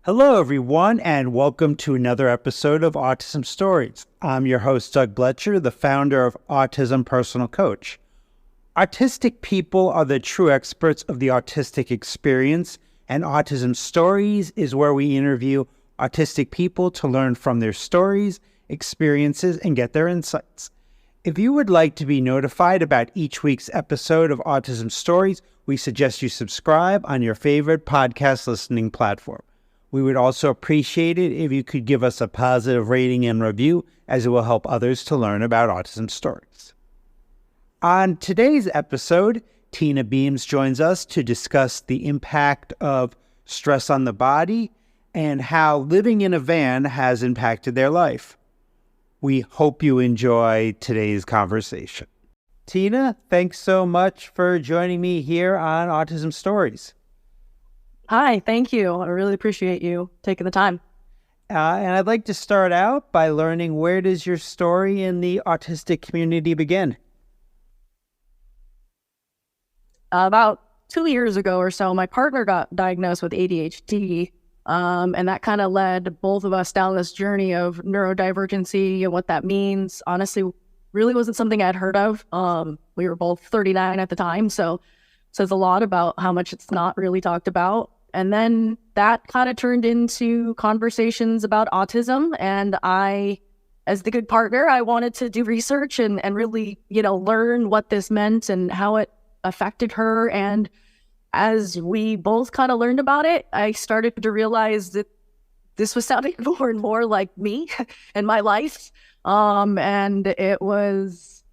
Hello, everyone, and welcome to another episode of Autism Stories. I'm your host, Doug Bletcher, the founder of Autism Personal Coach. Autistic people are the true experts of the autistic experience, and Autism Stories is where we interview autistic people to learn from their stories, experiences, and get their insights. If you would like to be notified about each week's episode of Autism Stories, we suggest you subscribe on your favorite podcast listening platform. We would also appreciate it if you could give us a positive rating and review, as it will help others to learn about autism stories. On today's episode, Tina Beams joins us to discuss the impact of stress on the body and how living in a van has impacted their life. We hope you enjoy today's conversation. Tina, thanks so much for joining me here on Autism Stories. Hi, thank you. I really appreciate you taking the time. And I'd like to start out by learning, where does your story in the autistic community begin? About 2 years ago or so, my partner got diagnosed with ADHD, and that kind of led both of us down this journey of neurodivergency and what that means. Honestly, really wasn't something I'd heard of. We were both 39 at the time, so it says a lot about how much it's not really talked about. And then that kind of turned into conversations about autism. And I, as the good partner, I wanted to do research and really, learn what this meant and how it affected her. And as we both kind of learned about it, I started to realize that this was sounding more and more like me and my life. And it was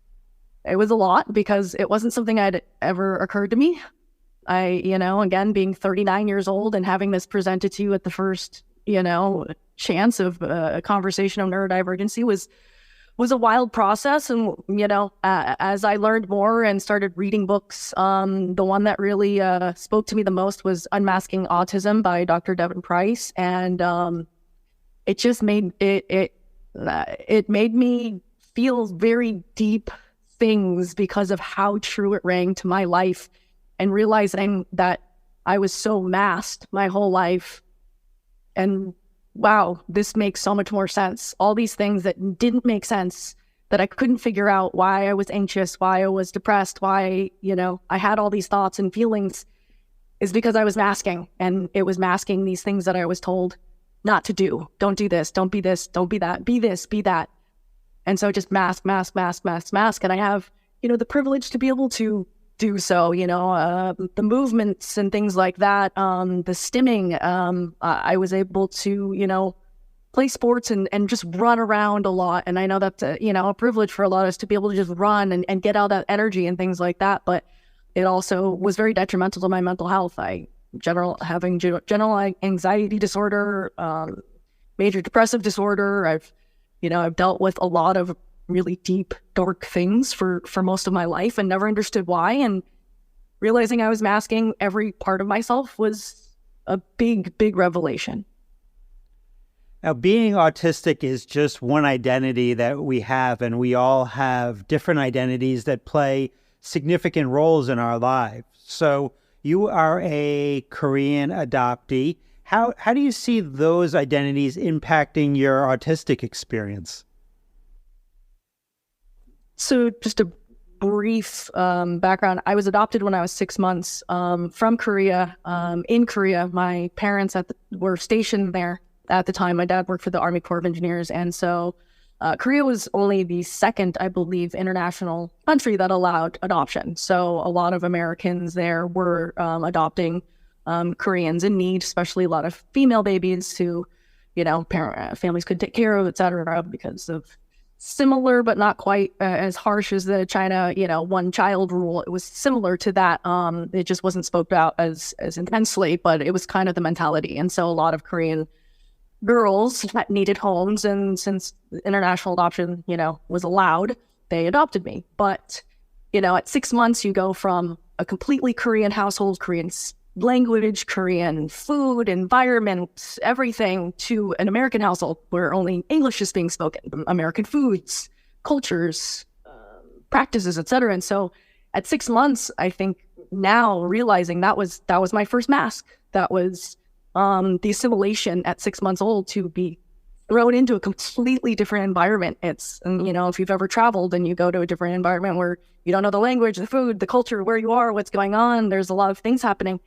a lot because it wasn't something I'd ever occurred to me. Again, being 39 years old and having this presented to you at the first, chance of a conversation of neurodivergency was a wild process. And, as I learned more and started reading books, the one that really spoke to me the most was Unmasking Autism by Dr. Devin Price. And it just made it made me feel very deep things because of how true it rang to my life. And realizing that I was so masked my whole life. And wow, this makes so much more sense. All these things that didn't make sense, that I couldn't figure out why I was anxious, why I was depressed, why, I had all these thoughts and feelings, is because I was masking. And it was masking these things that I was told not to do. Don't do this, don't be this, don't be that, be this, be that. And so just mask. And I have, the privilege to be able to do so, the movements and things like that, the stimming, I was able to, play sports and just run around a lot. And I know that's, a privilege for a lot of us to be able to just run and get all that energy and things like that. But it also was very detrimental to my mental health. General anxiety disorder, major depressive disorder. I've dealt with a lot of really deep, dark things for most of my life and never understood why. And realizing I was masking every part of myself was a big, big revelation. Now, being autistic is just one identity that we have, and we all have different identities that play significant roles in our lives. So you are a Korean adoptee. How do you see those identities impacting your autistic experience? So just a brief background. I was adopted when I was 6 months from Korea. In Korea, my parents were stationed there at the time. My dad worked for the Army Corps of Engineers. And so Korea was only the second, I believe, international country that allowed adoption. So a lot of Americans there were adopting Koreans in need, especially a lot of female babies who, families could take care of, et cetera, because of similar, but not quite as harsh as the China, one child rule. It was similar to that. It just wasn't spoke out as intensely, but it was kind of the mentality. And so a lot of Korean girls that needed homes, and since international adoption, was allowed, they adopted me. But, at 6 months, you go from a completely Korean household, Korean language, Korean food, environment, everything, to an American household where only English is being spoken, American foods, cultures, practices, etc. And so at 6 months, I think now realizing that was my first mask. That was the assimilation at 6 months old to be thrown into a completely different environment. And, if you've ever traveled and you go to a different environment where you don't know the language, the food, the culture, where you are, what's going on, there's a lot of things happening.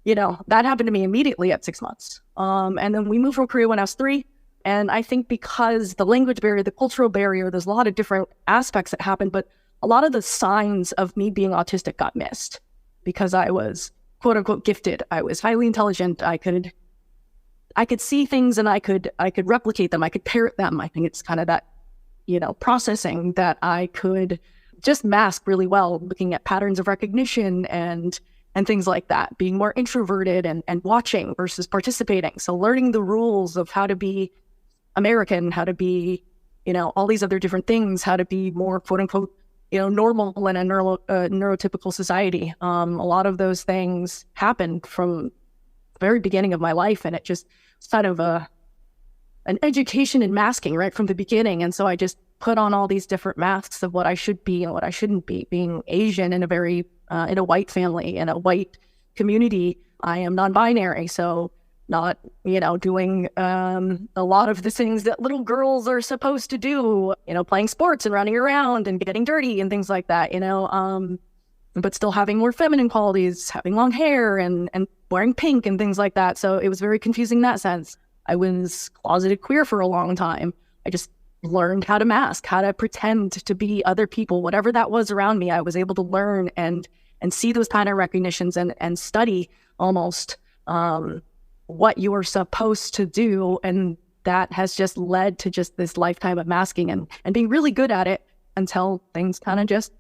That happened to me immediately at 6 months. And then we moved from Korea when I was 3. And I think because the language barrier, the cultural barrier, there's a lot of different aspects that happened, but a lot of the signs of me being autistic got missed because I was quote unquote gifted. I was highly intelligent. I could see things and I could replicate them. I could parrot them. I think it's kind of that, processing that I could just mask really well, looking at patterns of recognition and things like that, being more introverted and watching versus participating. So learning the rules of how to be American, how to be, all these other different things, how to be more quote unquote, normal in a neurotypical society. A lot of those things happened from the very beginning of my life. And it just kind of an education in masking right from the beginning. And so I just put on all these different masks of what I should be and what I shouldn't be. Being Asian in a white family, in a white community, I am non-binary. So not, doing a lot of the things that little girls are supposed to do, playing sports and running around and getting dirty and things like that, but still having more feminine qualities, having long hair and wearing pink and things like that. So it was very confusing in that sense. I was closeted queer for a long time. I just learned how to mask, how to pretend to be other people, whatever that was around me. I was able to learn and see those pattern recognitions and study almost what you were supposed to do. And that has just led to just this lifetime of masking and being really good at it until things kind of just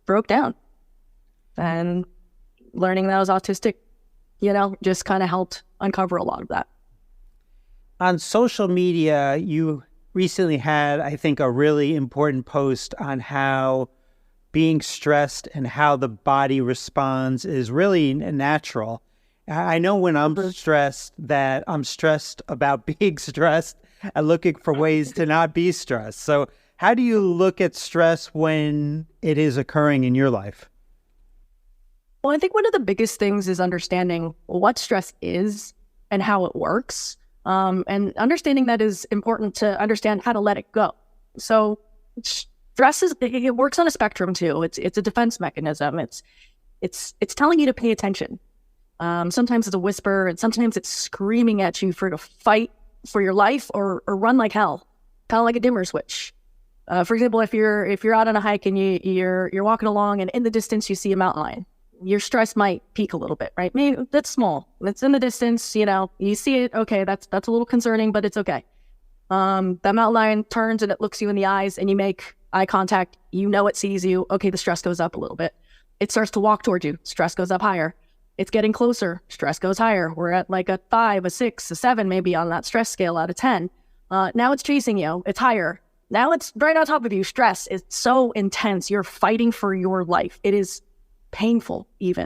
broke down. And learning that I was autistic, just kind of helped uncover a lot of that. On social media, you recently had, I think, a really important post on how being stressed and how the body responds is really natural. I know when I'm stressed that I'm stressed about being stressed and looking for ways to not be stressed. So how do you look at stress when it is occurring in your life? Well, I think one of the biggest things is understanding what stress is and how it works. And understanding that is important to understand how to let it go. So stress it works on a spectrum too. It's a defense mechanism. It's telling you to pay attention. Sometimes it's a whisper, and sometimes it's screaming at you to fight for your life or run like hell, kind of like a dimmer switch. For example, if you're out on a hike and you're walking along, and in the distance you see a mountain lion, your stress might peak a little bit, right? Maybe that's small. It's in the distance, you see it. Okay, that's a little concerning, but it's okay. That mountain lion turns and it looks you in the eyes, and you make eye contact. It sees you. Okay, the stress goes up a little bit. It starts to walk towards you. Stress goes up higher. It's getting closer. Stress goes higher. We're at like a 5, a 6, a 7, maybe on that stress scale out of 10. Now it's chasing you. It's higher. Now it's right on top of you. Stress is so intense. You're fighting for your life. It is painful even.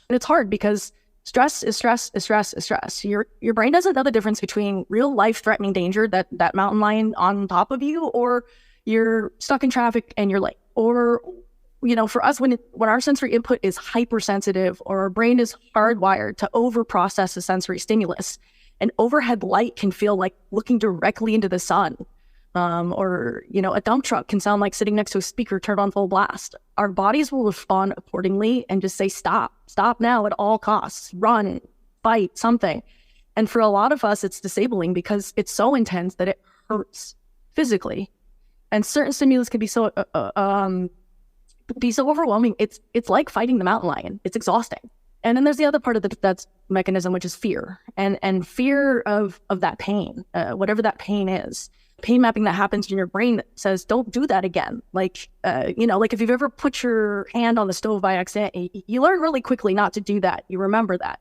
And it's hard because stress is stress is stress is stress. Your brain doesn't know the difference between real life-threatening danger, that mountain lion on top of you, or you're stuck in traffic and you're late, or for us, when our sensory input is hypersensitive, or our brain is hardwired to overprocess a sensory stimulus, an overhead light can feel like looking directly into the sun. Or a dump truck can sound like sitting next to a speaker turned on full blast. Our bodies will respond accordingly and just say, stop now at all costs, run, fight, something. And for a lot of us, it's disabling because it's so intense that it hurts physically. And certain stimulus can be so overwhelming. It's like fighting the mountain lion. It's exhausting. And then there's the other part of the defense mechanism, which is fear, and fear of that pain, whatever that pain is. Pain mapping that happens in your brain that says, don't do that again. Like if you've ever put your hand on the stove by accident, you learn really quickly not to do that. You remember that.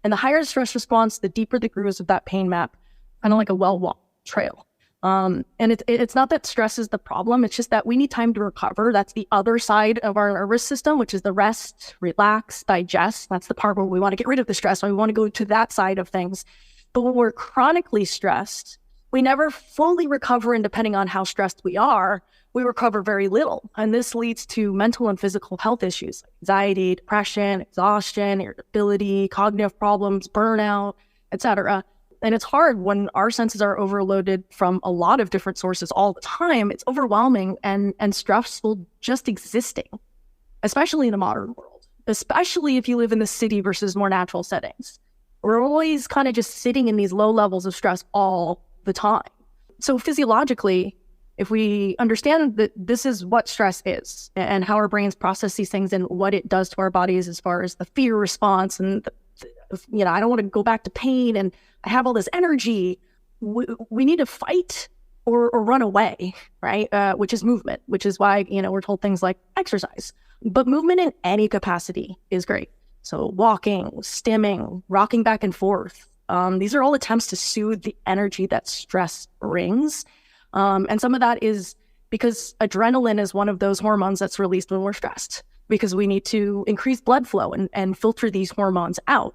And the higher the stress response, the deeper the grooves of that pain map, kind of like a well-walked trail. And it's not that stress is the problem. It's just that we need time to recover. That's the other side of our nervous system, which is the rest, relax, digest. That's the part where we want to get rid of the stress. We want to go to that side of things. But when we're chronically stressed, we never fully recover, and depending on how stressed we are, we recover very little. And this leads to mental and physical health issues, like anxiety, depression, exhaustion, irritability, cognitive problems, burnout, etc. And it's hard when our senses are overloaded from a lot of different sources all the time. It's overwhelming and stressful just existing, especially in a modern world, especially if you live in the city versus more natural settings. We're always kind of just sitting in these low levels of stress all the time. So physiologically, if we understand that this is what stress is and how our brains process these things and what it does to our bodies as far as the fear response and, I don't want to go back to pain and I have all this energy, we need to fight or run away, right? Which is movement, which is why, we're told things like exercise. But movement in any capacity is great. So walking, stimming, rocking back and forth. These are all attempts to soothe the energy that stress brings. And some of that is because adrenaline is one of those hormones that's released when we're stressed, because we need to increase blood flow and filter these hormones out.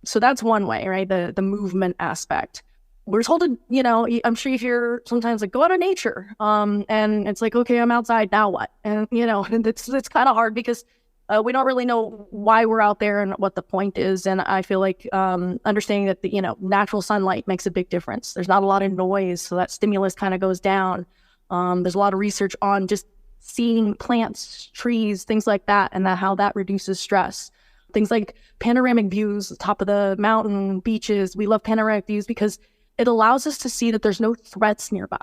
So that's one way, right? The movement aspect. We're told to, I'm sure you hear sometimes like, go out of nature. And it's like, okay, I'm outside, now what? And, it's kind of hard because we don't really know why we're out there and what the point is. And I feel like understanding that the natural sunlight makes a big difference. There's not a lot of noise, so that stimulus kind of goes down. There's a lot of research on just seeing plants, trees, things like that, and how that reduces stress. Things like panoramic views, top of the mountain, beaches. We love panoramic views because it allows us to see that there's no threats nearby.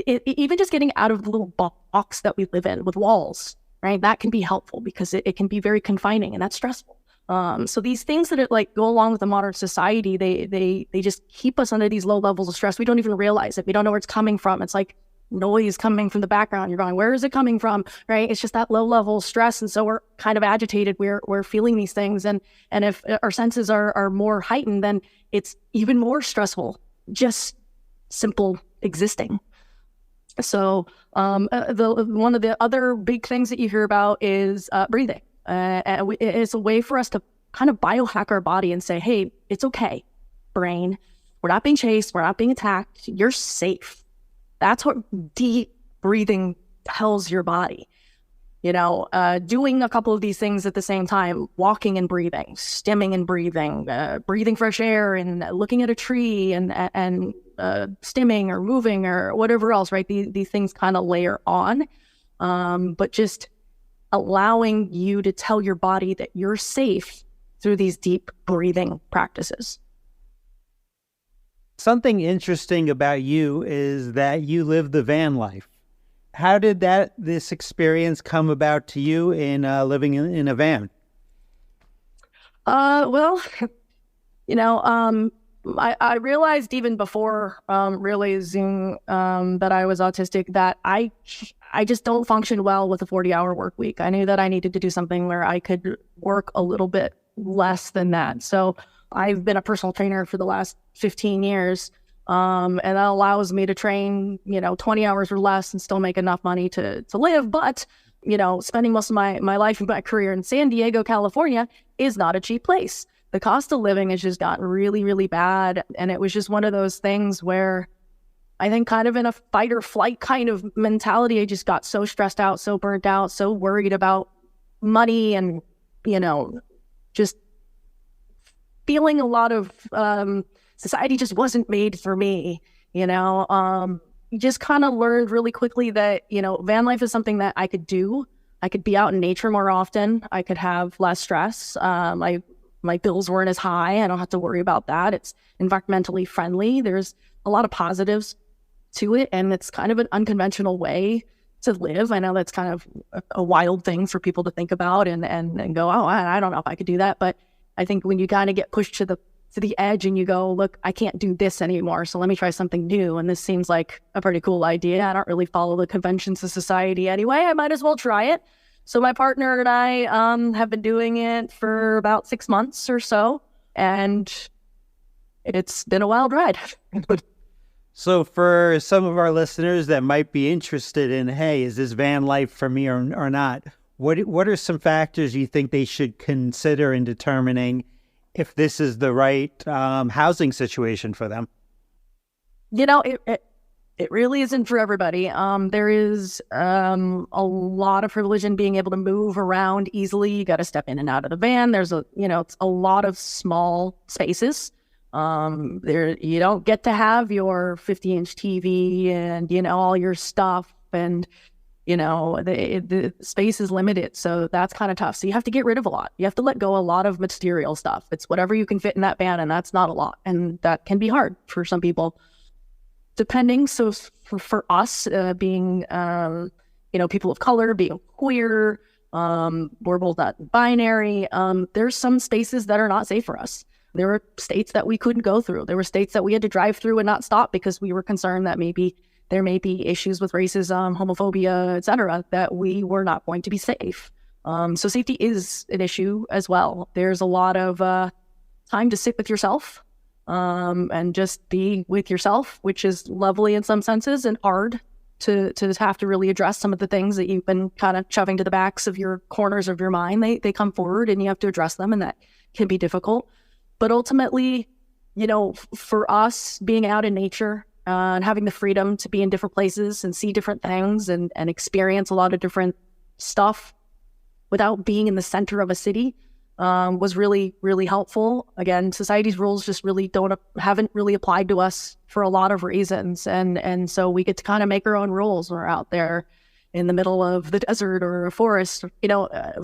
Even just getting out of the little box that we live in with walls, right? That can be helpful because it can be very confining and that's stressful. So these things that go along with the modern society, they just keep us under these low levels of stress. We don't even realize it. We don't know where it's coming from. It's like noise coming from the background. You're going, where is it coming from? Right? It's just that low level of stress. And so we're kind of agitated. We're feeling these things. And if our senses are more heightened, then it's even more stressful, just simple existing. So one of the other big things that you hear about is breathing. It's a way for us to kind of biohack our body and say, hey, it's okay, brain. We're not being chased. We're not being attacked. You're safe. That's what deep breathing tells your body. Doing a couple of these things at the same time, walking and breathing, stimming and breathing, breathing fresh air and looking at a tree and stimming or moving or whatever else, right? These things kind of layer on, but just allowing you to tell your body that you're safe through these deep breathing practices. Something interesting about you is that you live the van life. How did this experience come about to you in living in a van? Well, I realized even before realizing that I was autistic that I just don't function well with a 40-hour work week. I knew that I needed to do something where I could work a little bit less than that. So I've been a personal trainer for the last 15 years. And that allows me to train, 20 hours or less and still make enough money to live. But, spending most of my life and my career in San Diego, California is not a cheap place. The cost of living has just gotten really, really bad. And it was just one of those things where I think kind of in a fight or flight kind of mentality, I just got so stressed out, so burnt out, so worried about money and, just feeling a lot of society just wasn't made for me, just kind of learned really quickly that, van life is something that I could do. I could be out in nature more often. I could have less stress. My bills weren't as high. I don't have to worry about that. It's environmentally friendly. There's a lot of positives to it. And it's kind of an unconventional way to live. I know that's kind of a wild thing for people to think about and go, oh, I don't know if I could do that. But I think when you kind of get pushed to the edge and you go, look, I can't do this anymore, so let me try something new. And this seems like a pretty cool idea. I don't really follow the conventions of society anyway. I might as well try it. So my partner and I have been doing it for about 6 months or so, and it's been a wild ride. So for some of our listeners that might be interested in, hey, is this van life for me or not? What are some factors you think they should consider in determining if this is the right housing situation for them? It really isn't for everybody. There is a lot of privilege in being able to move around easily. You got to step in and out of the van. There's it's a lot of small spaces. There, you don't get to have your 50-inch TV and, all your stuff, and, the space is limited. So that's kind of tough. So you have to get rid of a lot. You have to let go a lot of material stuff. It's whatever you can fit in that van, and that's not a lot. And that can be hard for some people, depending. So for us, being, people of color, being queer, we're both not binary. There's some spaces that are not safe for us. There were states that we couldn't go through. There were states that we had to drive through and not stop because we were concerned that maybe there may be issues with racism, homophobia, etc., that we were not going to be safe. So safety is an issue as well. There's a lot of time to sit with yourself and just be with yourself, which is lovely in some senses and hard to have to really address some of the things that you've been kind of shoving to the backs of your corners of your mind. They come forward and you have to address them, and that can be difficult. But ultimately, for us, being out in nature and having the freedom to be in different places and see different things and experience a lot of different stuff without being in the center of a city was really, really helpful. Again, society's rules just really haven't really applied to us for a lot of reasons. And so we get to kind of make our own rules when we're out there in the middle of the desert or a forest.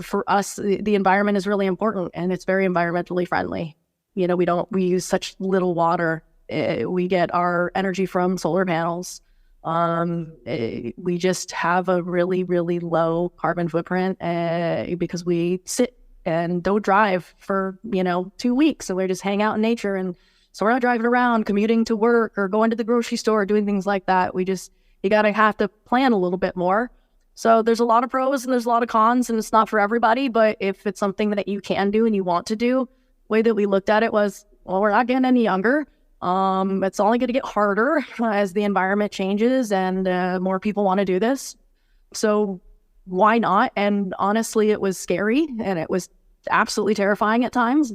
For us, the environment is really important, and it's very environmentally friendly. We use such little water. We get our energy from solar panels. We just have a really, really low carbon footprint because we sit and don't drive for, 2 weeks. So we just hang out in nature. And so we're not driving around, commuting to work or going to the grocery store, doing things like that. You got to have to plan a little bit more. So there's a lot of pros and there's a lot of cons, and it's not for everybody. But if it's something that you can do and you want to do, the way that we looked at it was, well, we're not getting any younger. It's only going to get harder as the environment changes and more people want to do this. So why not? And honestly, it was scary and it was absolutely terrifying at times.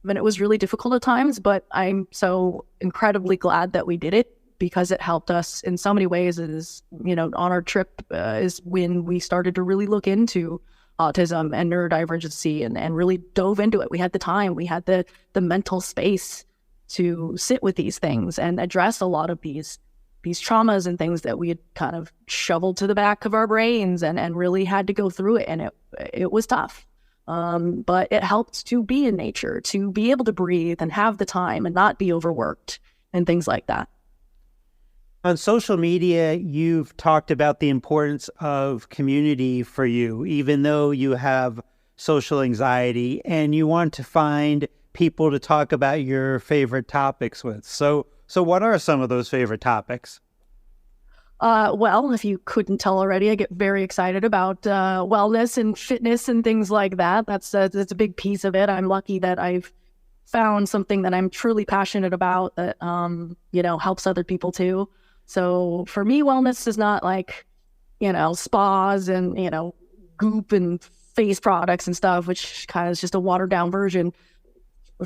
And it was really difficult at times, but I'm so incredibly glad that we did it because it helped us in so many ways. It is, on our trip is when we started to really look into autism and neurodivergency and really dove into it. We had the time, we had the mental space to sit with these things and address a lot of these traumas and things that we had kind of shoveled to the back of our brains and really had to go through it. And it was tough. But it helped to be in nature, to be able to breathe and have the time and not be overworked and things like that. On social media, you've talked about the importance of community for you, even though you have social anxiety and you want to find people to talk about your favorite topics with. So what are some of those favorite topics? Well, if you couldn't tell already, I get very excited about wellness and fitness and things like that. That's a big piece of it. I'm lucky that I've found something that I'm truly passionate about that, helps other people too. So for me, wellness is not like, spas and, goop and face products and stuff, which kind of is just a watered down version.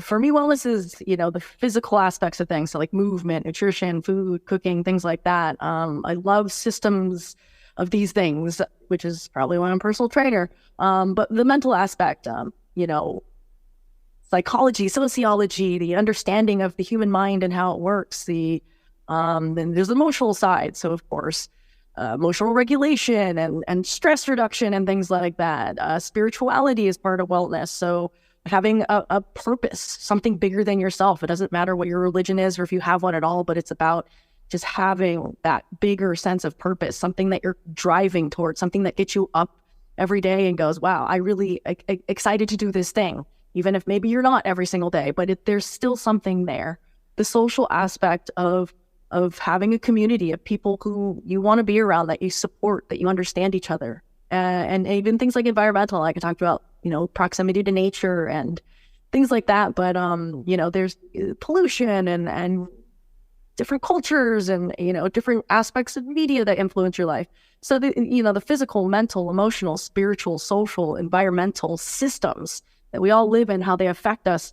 For me, wellness is, the physical aspects of things. So like movement, nutrition, food, cooking, things like that. I love systems of these things, which is probably why I'm a personal trainer. But the mental aspect, psychology, sociology, the understanding of the human mind and how it works, then there's the emotional side. So of course, emotional regulation and stress reduction and things like that. Spirituality is part of wellness. So having a purpose, something bigger than yourself. It doesn't matter what your religion is or if you have one at all, but it's about just having that bigger sense of purpose, something that you're driving towards, something that gets you up every day and goes, wow, I really excited to do this thing, even if maybe you're not every single day, but there's still something there. The social aspect of having a community of people who you want to be around, that you support, that you understand each other. And even things like environmental, like I talked about, proximity to nature and things like that. But, there's pollution and different cultures and, different aspects of media that influence your life. So, the physical, mental, emotional, spiritual, social, environmental systems that we all live in, how they affect us.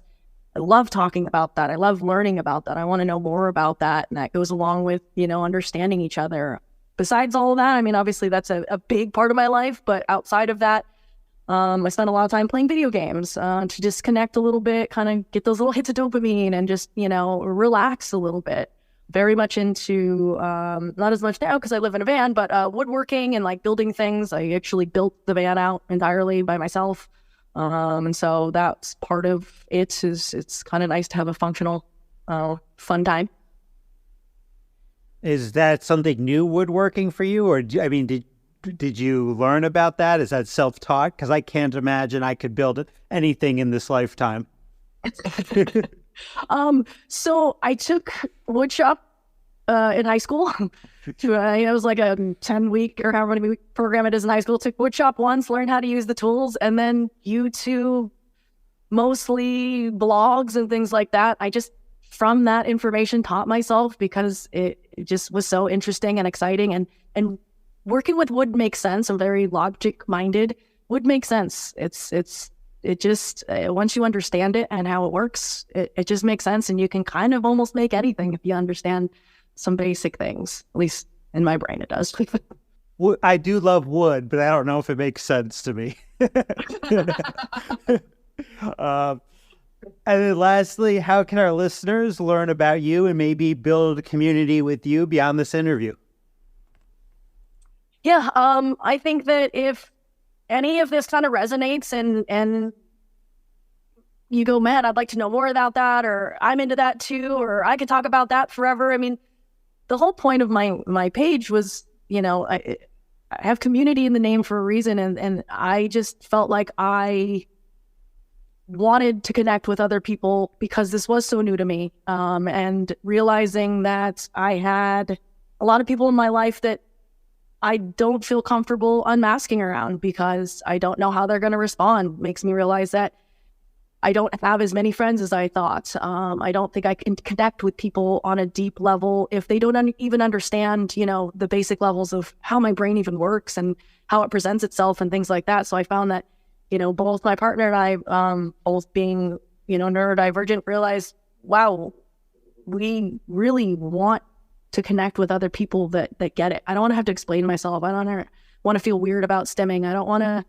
I love talking about that. I love learning about that. I want to know more about that. And that goes along with, understanding each other. Besides all of that, obviously that's a big part of my life, but outside of that, I spent a lot of time playing video games to disconnect a little bit, kind of get those little hits of dopamine and just, relax a little bit. Very much into, not as much now because I live in a van, but woodworking and like building things. I actually built the van out entirely by myself. And so that's part of it. It's kind of nice to have a functional, fun time. Is that something new, woodworking, for you? Or, did you learn about that? Is that self-taught? Because I can't imagine I could build anything in this lifetime. So I took woodshop in high school. It was like a 10-week or however many week program it is in high school. Took woodshop once, learned how to use the tools, and then YouTube, mostly blogs and things like that. I just, from that information, taught myself because it just was so interesting and exciting, and working with wood makes sense. I'm very logic-minded. Wood makes sense. It just, once you understand it and how it works, it just makes sense. And you can kind of almost make anything if you understand some basic things. At least in my brain, it does. I do love wood, but I don't know if it makes sense to me. And then lastly, how can our listeners learn about you and maybe build a community with you beyond this interview? Yeah, I think that if any of this kind of resonates and you go, man, I'd like to know more about that, or I'm into that too, or I could talk about that forever. I mean, the whole point of my page was, I have community in the name for a reason. And I just felt like I wanted to connect with other people because this was so new to me. And realizing that I had a lot of people in my life that I don't feel comfortable unmasking around because I don't know how they're going to respond, makes me realize that I don't have as many friends as I thought. I don't think I can connect with people on a deep level if they don't even understand, the basic levels of how my brain even works and how it presents itself and things like that. So I found that, both my partner and I, both being, neurodivergent, realized, wow, we really want to connect with other people that get it. I don't want to have to explain myself. I don't want to feel weird about stimming. I don't want to,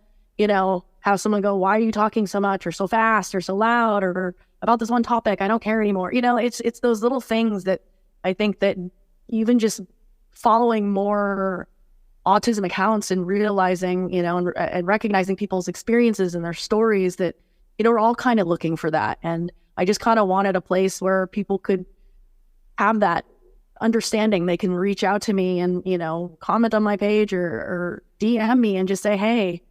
have someone go, why are you talking so much or so fast or so loud or about this one topic? I don't care anymore. It's those little things that I think that even just following more autism accounts and realizing, and recognizing people's experiences and their stories that, we're all kind of looking for that. And I just kind of wanted a place where people could have that understanding. They can reach out to me and, comment on my page or DM me and just say, hey,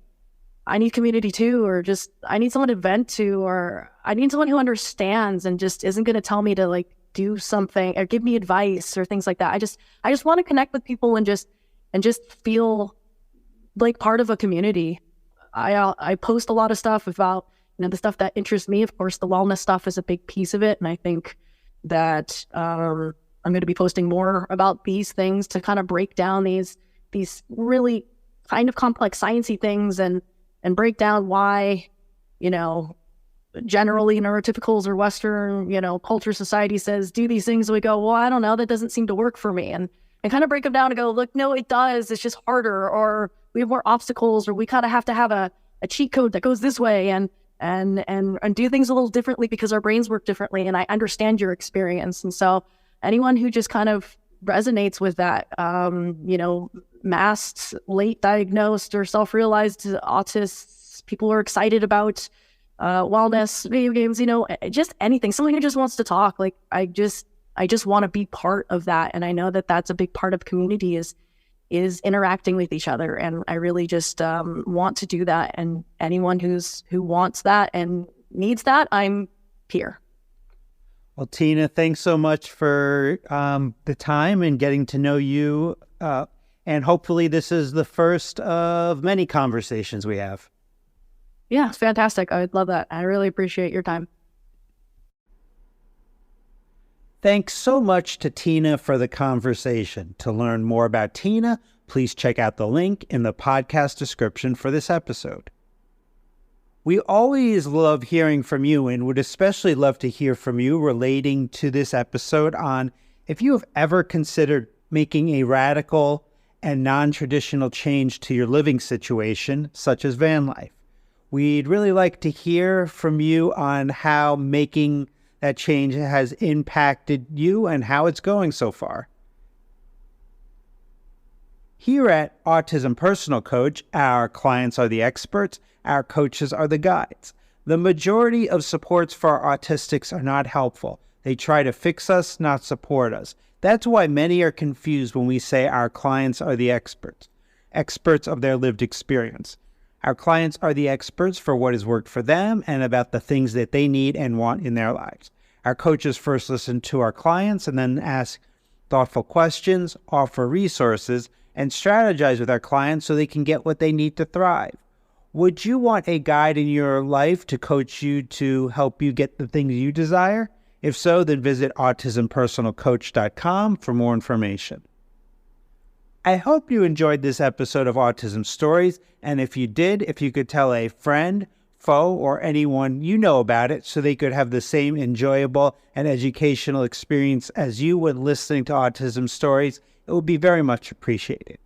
I need community too, or just, I need someone to vent to, or I need someone who understands and just isn't going to tell me to like do something or give me advice or things like that. I just want to connect with people and just feel like part of a community. I post a lot of stuff about, the stuff that interests me. Of course, the wellness stuff is a big piece of it. And I think that, I'm going to be posting more about these things to kind of break down these really kind of complex sciencey things and break down why, generally neurotypicals or Western, culture society says, do these things. And we go, well, I don't know, that doesn't seem to work for me. And kind of break them down and go, look, no, it does. It's just harder, or we have more obstacles, or we kind of have to have a cheat code that goes this way and do things a little differently because our brains work differently. And I understand your experience. And so anyone who just kind of resonates with that, masked, late diagnosed or self-realized autists, people who are excited about wellness, video games, just anything, someone who just wants to talk. Like, I just want to be part of that. And I know that that's a big part of community is interacting with each other. And I really just want to do that. And anyone who wants that and needs that, I'm here. Well, Tina, thanks so much for the time and getting to know you. And hopefully this is the first of many conversations we have. Yeah, it's fantastic. I would love that. I really appreciate your time. Thanks so much to Tina for the conversation. To learn more about Tina, please check out the link in the podcast description for this episode. We always love hearing from you and would especially love to hear from you relating to this episode on if you have ever considered making a radical and non-traditional change to your living situation, such as van life. We'd really like to hear from you on how making that change has impacted you and how it's going so far. Here at Autism Personal Coach, our clients are the experts, our coaches are the guides. The majority of supports for our autistics are not helpful. They try to fix us, not support us. That's why many are confused when we say our clients are the experts of their lived experience. Our clients are the experts for what has worked for them and about the things that they need and want in their lives. Our coaches first listen to our clients and then ask thoughtful questions, offer resources, and strategize with our clients so they can get what they need to thrive. Would you want a guide in your life to coach you to help you get the things you desire? If so, then visit autismpersonalcoach.com for more information. I hope you enjoyed this episode of Autism Stories, and if you did, if you could tell a friend, foe, or anyone you know about it so they could have the same enjoyable and educational experience as you when listening to Autism Stories, it would be very much appreciated.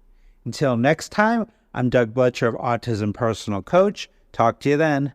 Until next time, I'm Doug Bletcher of Autism Personal Coach. Talk to you then.